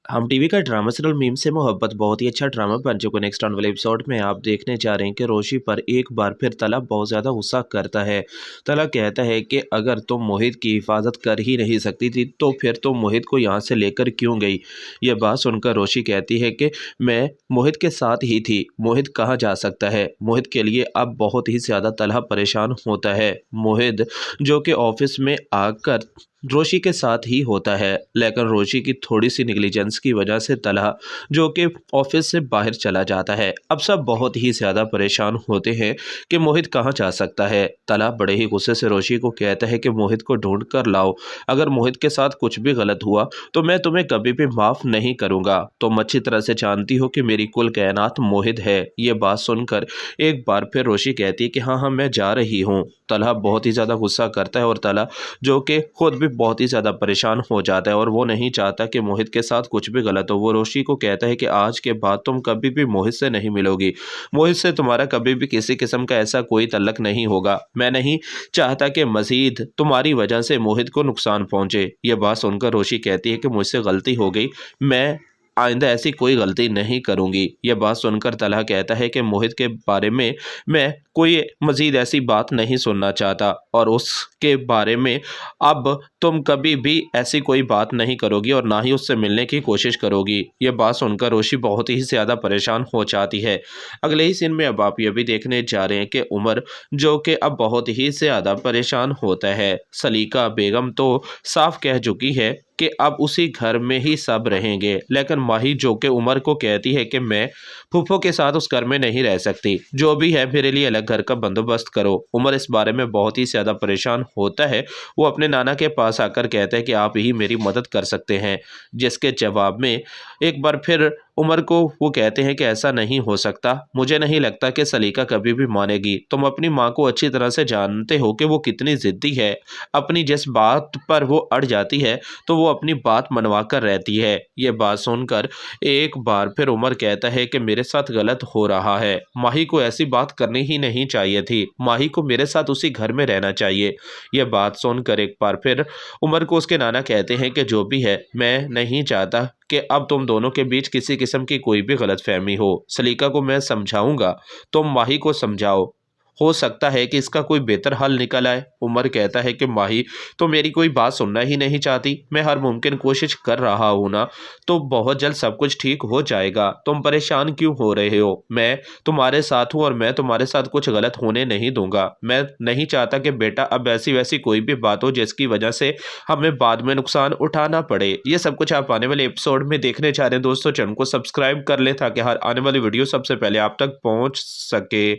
हम टीवी का drama serial meme से मोहब्बत बहुत ही अच्छा ड्रामा बन चुका है। नेक्स्ट आने वाले एपिसोड में आप देखने जा रहे हैं कि रोशी पर एक बार फिर तला बहुत ज़्यादा गुस्सा करता है। तला कहता है कि अगर तुम मोहित की हिफाजत कर ही नहीं सकती थी तो फिर तुम मोहित को यहाँ से लेकर क्यों गई। यह बात सुनकर रोशी कहती है कि मैं मोहित के साथ ही थी, मोहित कहाँ जा सकता है। मोहित के लिए अब बहुत ही ज़्यादा तला परेशान होता है। मोहित जो कि ऑफिस में आकर रोशी के साथ ही होता है, लेकिन रोशी की थोड़ी सी निगलिजेंस की वजह से तलहा जो कि ऑफिस से बाहर चला जाता है। अब सब बहुत ही ज़्यादा परेशान होते हैं कि मोहित कहाँ जा सकता है। तलहा बड़े ही गुस्से से रोशी को कहता है कि मोहित को ढूंढ कर लाओ, अगर मोहित के साथ कुछ भी गलत हुआ तो मैं तुम्हें कभी भी माफ़ नहीं करूँगा। तुम अच्छी तरह से जानती हो कि मेरी कुल कायनात मोहित है। ये बात सुनकर एक बार फिर रोशी कहती है कि हाँ हाँ मैं जा रही हूँ। तलहा बहुत ही ज़्यादा गुस्सा करता है और तलहा जो कि खुद भी बहुत ही ज़्यादा परेशान हो जाता है और वो नहीं चाहता कि मोहित के साथ कुछ भी गलत हो। वो रोशी को कहता है कि आज के बाद तुम कभी भी मोहित से नहीं मिलोगी, मोहित से तुम्हारा कभी भी किसी किस्म का ऐसा कोई तल्लक नहीं होगा। मैं नहीं चाहता कि मजीद तुम्हारी वजह से मोहित को नुकसान पहुंचे। ये बात सुनकर रोशी कहती है कि मुझसे गलती हो गई, मैं आइंदा ऐसी कोई गलती नहीं करूंगी। यह बात सुनकर तलहा कहता है कि मोहित के बारे में मैं कोई मजीद ऐसी बात नहीं सुनना चाहता और उसके बारे में अब तुम कभी भी ऐसी कोई बात नहीं करोगी और ना ही उससे मिलने की कोशिश करोगी। ये बात सुनकर रोशी बहुत ही ज़्यादा परेशान हो जाती है। अगले ही सीन में अब आप ये भी देखने जा रहे हैं कि उमर जो कि अब बहुत ही ज़्यादा परेशान होता है। सलीका बेगम तो साफ कह चुकी है कि अब उसी घर में ही सब रहेंगे, लेकिन माही जो कि उमर को कहती है कि मैं फूफो के साथ उस घर में नहीं रह सकती, जो भी है मेरे लिए अलग घर का बंदोबस्त करो। उमर इस बारे में बहुत ही ज़्यादा परेशान होता है। वो अपने नाना के पास आकर कहता है कि आप ही मेरी मदद कर सकते हैं, जिसके जवाब में एक बार फिर उमर को वो कहते हैं कि ऐसा नहीं हो सकता, मुझे नहीं लगता कि सलीका कभी भी मानेगी। तुम अपनी माँ को अच्छी तरह से जानते हो कि वो कितनी ज़िद्दी है, अपनी जिस बात पर वो अड़ जाती है तो वो अपनी बात मनवा कर रहती है। ये बात सुनकर एक बार फिर उमर कहता है कि मेरे साथ गलत हो रहा है, माही को ऐसी बात करनी ही नहीं चाहिए थी, माही को मेरे साथ उसी घर में रहना चाहिए। ये बात सुनकर एक बार फिर उमर को उसके नाना कहते हैं कि जो भी है मैं नहीं चाहता कि अब तुम दोनों के बीच किसी किस्म की कोई भी गलतफहमी हो। सलीका को मैं समझाऊंगा, तुम माही को समझाओ, हो सकता है कि इसका कोई बेहतर हल निकल आए। उमर कहता है कि माही तो मेरी कोई बात सुनना ही नहीं चाहती, मैं हर मुमकिन कोशिश कर रहा हूँ ना, तो बहुत जल्द सब कुछ ठीक हो जाएगा, तुम परेशान क्यों हो रहे हो। मैं तुम्हारे साथ हूँ और मैं तुम्हारे साथ कुछ गलत होने नहीं दूंगा। मैं नहीं चाहता कि बेटा अब ऐसी वैसी कोई भी बात हो जिसकी वजह से हमें बाद में नुकसान उठाना पड़े। ये सब कुछ आप आने वाले एपिसोड में देखने चाह रहे हैं दोस्तों, चैनल को सब्सक्राइब कर लें ताकि हर आने वाली वीडियो सबसे पहले आप तक पहुँच सके।